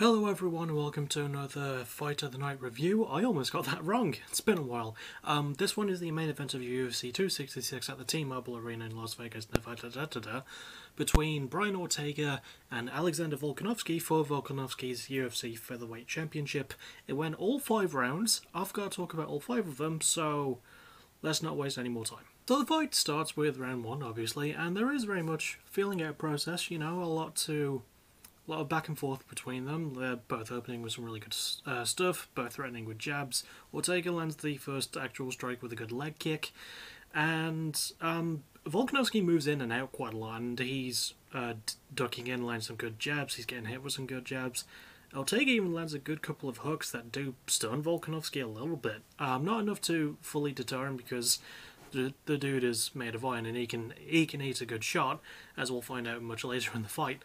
Hello everyone and welcome to another Fight of the Night review. I almost got that wrong, it's been a while. This one is the main event of UFC 266 at the T-Mobile Arena in Las Vegas, Nevada, between Brian Ortega and Alexander Volkanovski for Volkanovski's UFC Featherweight Championship. It went all 5 rounds. I've got to talk about all 5 of them, so let's not waste any more time. So the fight starts with round 1, obviously, and there is very much feeling out process, you know, a lot of back and forth between them. They're both opening with some really good stuff, both threatening with jabs. Ortega lands the first actual strike with a good leg kick, and Volkanovski moves in and out quite a lot, and he's ducking in, landing some good jabs, he's getting hit with some good jabs. Ortega even lands a good couple of hooks that do stun Volkanovski a little bit. Not enough to fully deter him because the dude is made of iron and he can eat a good shot, as we'll find out much later in the fight.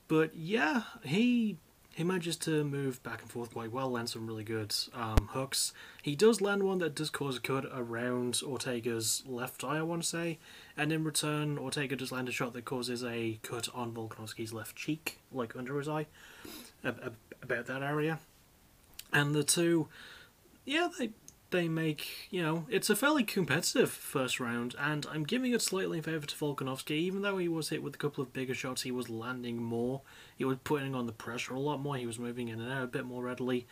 But yeah, he manages to move back and forth quite well, land some really good hooks. He does land one that does cause a cut around Ortega's left eye, I want to say, and in return Ortega does land a shot that causes a cut on Volkanovski's left cheek, like under his eye, about that area. And the two, yeah, they make, you know, it's a fairly competitive first round, and I'm giving it slightly in favour to Volkanovski. Even though he was hit with a couple of bigger shots, he was landing more, he was putting on the pressure a lot more, he was moving in and out a bit more readily,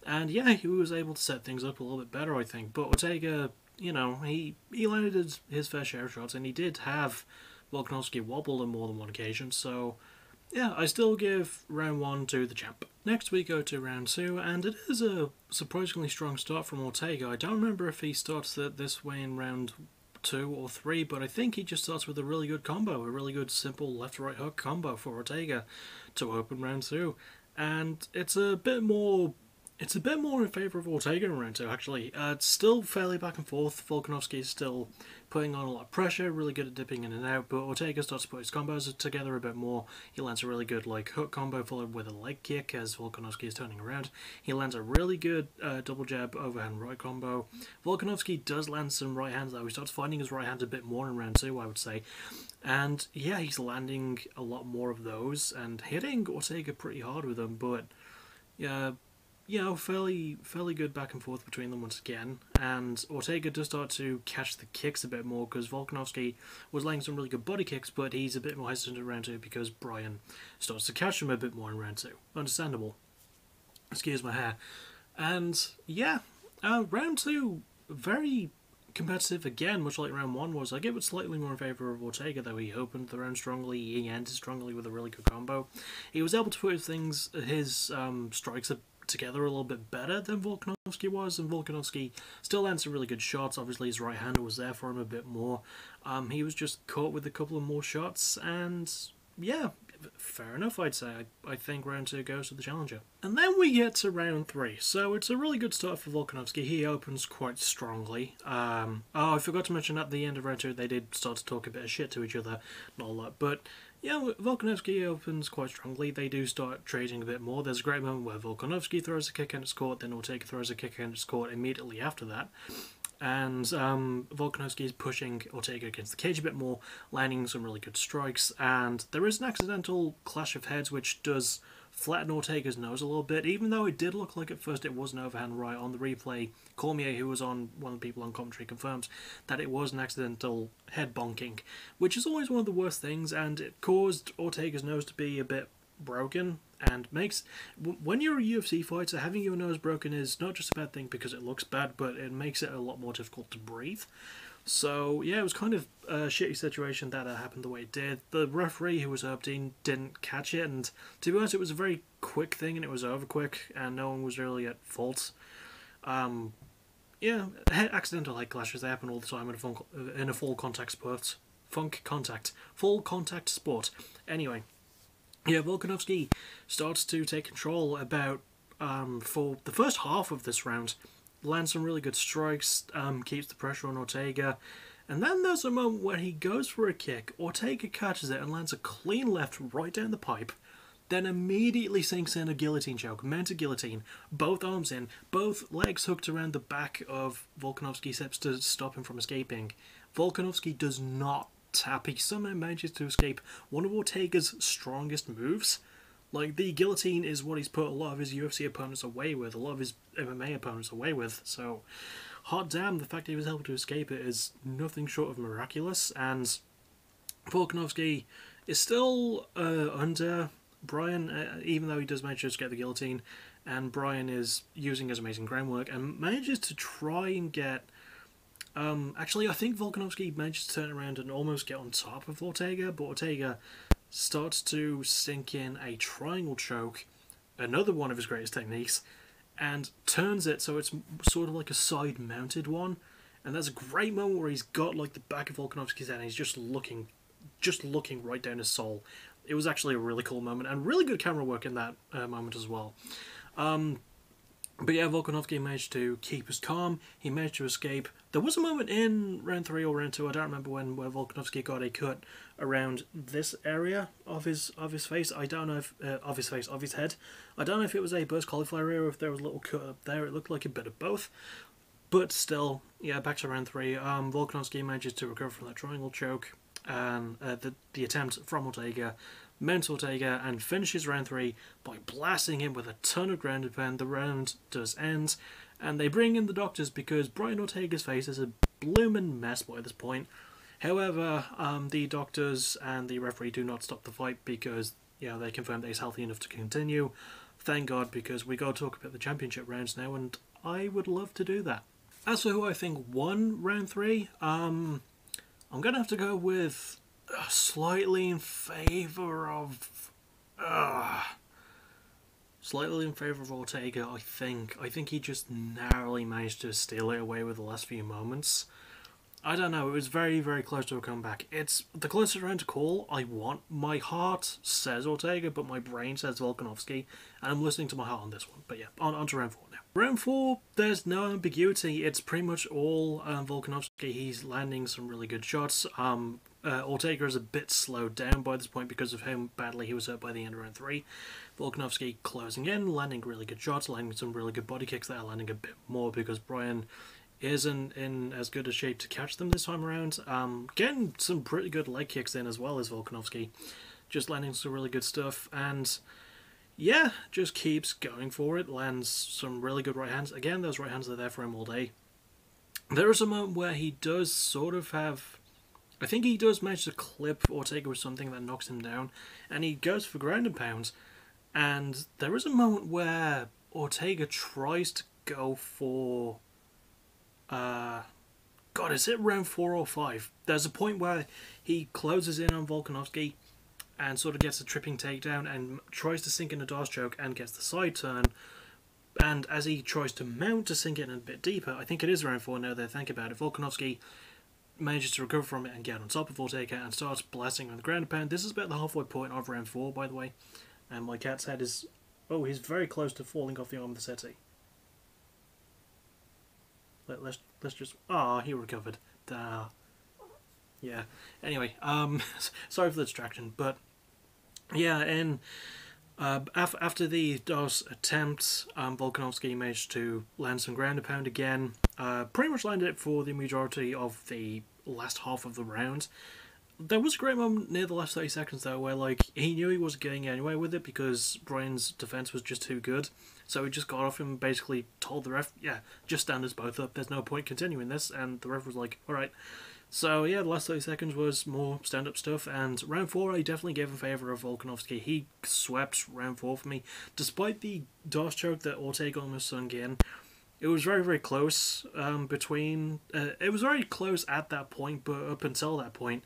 and yeah, he was able to set things up a little bit better, I think. But Ortega, you know, he landed his fair share of shots, and he did have Volkanovski wobbled on more than one occasion, so yeah, I still give round 1 to the champ. Next we go to round 2, and it is a surprisingly strong start from Ortega. I don't remember if he starts this way in round 2 or 3, but I think he just starts with a really good combo, a really good simple left-right hook combo for Ortega to open round 2. And it's a bit more in favour of Ortega in round 2, actually. It's still fairly back and forth. Volkanovski is still putting on a lot of pressure, really good at dipping in and out, but Ortega starts to put his combos together a bit more. He lands a really good hook combo followed with a leg kick as Volkanovski is turning around. He lands a really good double jab overhand right combo. Volkanovski does land some right hands though. He starts finding his right hand a bit more in round 2, I would say. And yeah, he's landing a lot more of those and hitting Ortega pretty hard with them, but yeah, you know, fairly good back and forth between them once again, and Ortega does start to catch the kicks a bit more because Volkanovski was laying some really good body kicks, but he's a bit more hesitant in round 2 because Brian starts to catch him a bit more in round 2. Understandable. Excuse my hair. And yeah, round 2, very competitive again, much like round 1 was. I give it slightly more in favour of Ortega, though. He opened the round strongly, he ended strongly with a really good combo. He was able to put his strikes together a little bit better than Volkanovski was, and Volkanovski still lands some really good shots. Obviously his right hander was there for him a bit more. He was just caught with a couple of more shots, and yeah, fair enough, I'd say. I think round 2 goes to the challenger. And then we get to round 3, so it's a really good start for Volkanovski. He opens quite strongly. Oh, I forgot to mention at the end of round 2 they did start to talk a bit of shit to each other, not a lot, but yeah, Volkanovski opens quite strongly. They do start trading a bit more. There's a great moment where Volkanovski throws a kick and it's caught, then Ortega throws a kick and it's caught immediately after that. And Volkanovski is pushing Ortega against the cage a bit more, landing some really good strikes, and there is an accidental clash of heads which does flatten Ortega's nose a little bit, even though it did look like at first it was an overhand right. On the replay, Cormier, who was on one of the people on commentary, confirms that it was an accidental head bonking, which is always one of the worst things, and it caused Ortega's nose to be a bit broken, and makes, when you're a UFC fighter, having your nose broken is not just a bad thing because it looks bad, but it makes it a lot more difficult to breathe. So yeah, it was kind of a shitty situation that it happened the way it did. The referee, who was Herb didn't catch it, and to be honest, it was a very quick thing and it was over quick and no one was really at fault. Yeah, accidental head clashes, they happen all the time in a full contact sport. Full contact sport. Anyway, yeah, Volkanovski starts to take control about for the first half of this round. Lands some really good strikes, keeps the pressure on Ortega, and then there's a moment where he goes for a kick, Ortega catches it and lands a clean left right down the pipe, then immediately sinks in a guillotine choke, meant a guillotine, both arms in, both legs hooked around the back of Volkanovski to stop him from escaping. Volkanovski does not tap, he somehow manages to escape one of Ortega's strongest moves, Like, the guillotine is what he's put a lot of his UFC opponents away with, a lot of his MMA opponents away with, so hot damn, the fact that he was able to escape it is nothing short of miraculous. And Volkanovski is still under Bryan, even though he does manage to escape the guillotine, and Bryan is using his amazing groundwork and manages to try and get... actually, I think Volkanovski manages to turn around and almost get on top of Ortega, but Ortega starts to sink in a triangle choke, another one of his greatest techniques, and turns it so it's sort of like a side-mounted one. And there's a great moment where he's got like the back of Volkanovski's head and he's just looking right down his soul. It was actually a really cool moment and really good camera work in that moment as well. But yeah, Volkanovski managed to keep his calm. He managed to escape. There was a moment in round 3 or round 2, I don't remember when, where Volkanovski got a cut around this area of his face. I don't know if of his head. I don't know if it was a burst cauliflower area or if there was a little cut up there. It looked like a bit of both. But still, yeah, back to round 3. Volkanovski manages to recover from that triangle choke and the attempt from Ortega. Mounts Ortega and finishes round 3 by blasting him with a ton of ground and pound. The round does end, and they bring in the doctors because Bryan Ortega's face is a bloomin' mess by this point. However, the doctors and the referee do not stop the fight because, yeah, they confirm that he's healthy enough to continue. Thank God, because we got to talk about the championship rounds now, and I would love to do that. As for who I think won round 3, I'm gonna have to go with slightly in favour of Ortega. I think he just narrowly managed to steal it away with the last few moments. I don't know, it was very, very close to a comeback. It's the closest round to call I want. My heart says Ortega, but my brain says Volkanovski, and I'm listening to my heart on this one. But yeah, on to round 4 now. Round 4, there's no ambiguity. It's pretty much all Volkanovski. He's landing some really good shots. Ortega is a bit slowed down by this point because of how badly he was hurt by the end of round 3. Volkanovski closing in, landing really good shots, landing some really good body kicks that are landing a bit more because Bryan isn't in as good a shape to catch them this time around. Getting some pretty good leg kicks in as well as Volkanovski. Just landing some really good stuff, and yeah, just keeps going for it, lands some really good right hands. Again, those right hands are there for him all day. There is a moment where he does sort of have... I think he does manage to clip Ortega with something that knocks him down, and he goes for ground and pound, and there is a moment where Ortega tries to go for... God, is it round 4 or 5? There's a point where he closes in on Volkanovski and sort of gets a tripping takedown and tries to sink in a Darce choke and gets the side turn. And as he tries to mount to sink in a bit deeper, I think it is round 4 now that I think about it, Volkanovski manages to recover from it and get on top of Ortega and starts blasting on the ground and pound. This is about the halfway point of round 4, by the way. And my cat's head is... oh, he's very close to falling off the arm of the settee. Let's just... ah, he recovered. Yeah. Anyway, sorry for the distraction, but yeah, and after the Darce attempt, Volkanovski managed to land some ground and pound again. Pretty much landed it for the majority of the last half of the round. There was a great moment near the last 30 seconds though where like he knew he wasn't getting anywhere with it because Bryan's defense was just too good. So he just got off him and basically told the ref, yeah, just stand us both up, there's no point continuing this, and the ref was like, alright. So yeah, the last 30 seconds was more stand-up stuff, and round 4 I definitely gave in favour of Volkanovski. He swept round 4 for me. Despite the Darce choke that Ortega almost sunk in, it was very, very close it was very close at that point, but up until that point,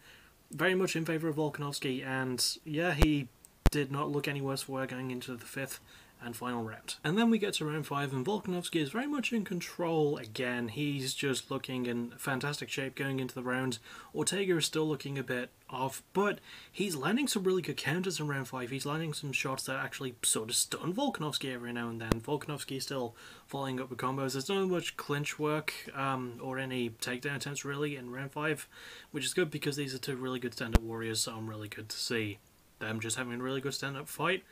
very much in favour of Volkanovski, and yeah, he did not look any worse for wear going into the 5th and final round. And then we get to round 5 and Volkanovski is very much in control again. He's just looking in fantastic shape going into the round. Ortega is still looking a bit off, but he's landing some really good counters in round 5. He's landing some shots that actually sort of stun Volkanovski every now and then. Volkanovski is still following up with combos. There's not much clinch work or any takedown attempts really in round 5, which is good because these are two really good stand-up warriors, so I'm really good to see them just having a really good stand-up fight.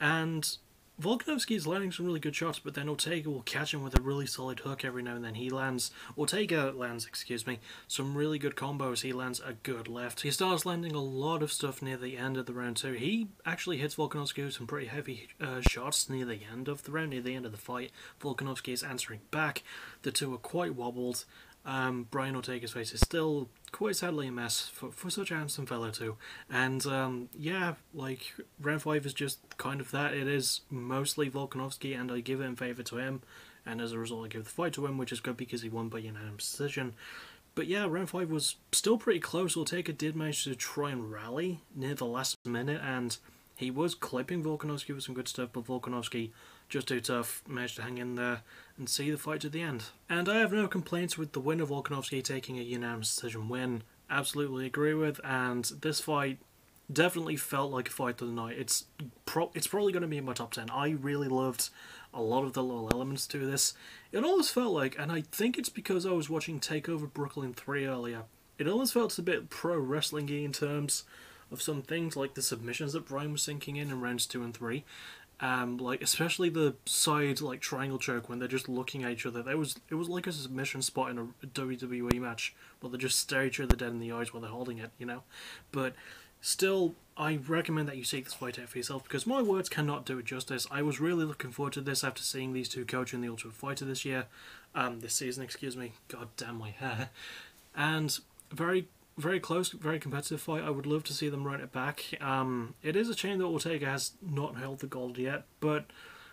And Volkanovski is landing some really good shots, but then Ortega will catch him with a really solid hook every now and then. Ortega lands, some really good combos. He lands a good left. He starts landing a lot of stuff near the end of the round too. He actually hits Volkanovski with some pretty heavy shots near the end of the round, near the end of the fight. Volkanovski is answering back. The two are quite wobbled. Brian Ortega's face is still quite sadly a mess for such a handsome fellow too. And yeah, like, round 5 is just kind of that. It is mostly Volkanovski, and I give it in favour to him, and as a result I give the fight to him, which is good because he won by unanimous decision. But yeah, round 5 was still pretty close. Ortega did manage to try and rally near the last minute, and he was clipping Volkanovski with some good stuff, but Volkanovski, just too tough, managed to hang in there and see the fight to the end. And I have no complaints with the win of Volkanovski taking a unanimous decision win. Absolutely agree with, and this fight definitely felt like a fight of the night. It's probably going to be in my top 10. I really loved a lot of the little elements to this. It almost felt like, and I think it's because I was watching TakeOver Brooklyn 3 earlier, it almost felt a bit pro wrestling-y in terms of some things, like the submissions that Brian was sinking in rounds 2 and 3. Like, especially the side, like, triangle choke when they're just looking at each other. It was like a submission spot in a WWE match where they just stare each other dead in the eyes while they're holding it, you know? But still, I recommend that you seek this fight out for yourself, because my words cannot do it justice. I was really looking forward to this after seeing these two coach in the Ultimate Fighter this season, excuse me. God damn my hair. And very close, very competitive fight. I would love to see them run it back. It is a shame that Ortega has not held the gold yet, but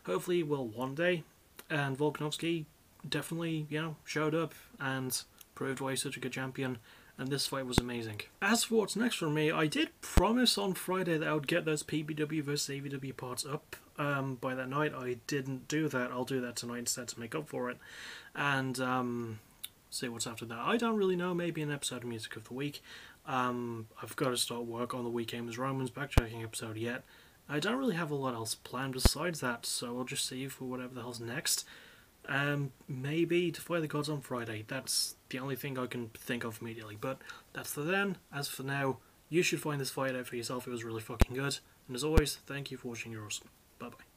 hopefully he will one day. And Volkanovski definitely, showed up and proved why he's such a good champion. And this fight was amazing. As for what's next for me, I did promise on Friday that I would get those PBW vs AVW parts up by that night. I didn't do that. I'll do that tonight instead to make up for it. And see what's after that. I don't really know. Maybe an episode of Music of the Week. I've got to start work on the Week Gamers Romans backtracking episode yet. I don't really have a lot else planned besides that, so I'll just see for whatever the hell's next. Maybe Defy the Gods on Friday. That's the only thing I can think of immediately. But that's for then. As for now, you should find this fight out for yourself. It was really fucking good. And as always, thank you for watching. You're awesome. Bye bye.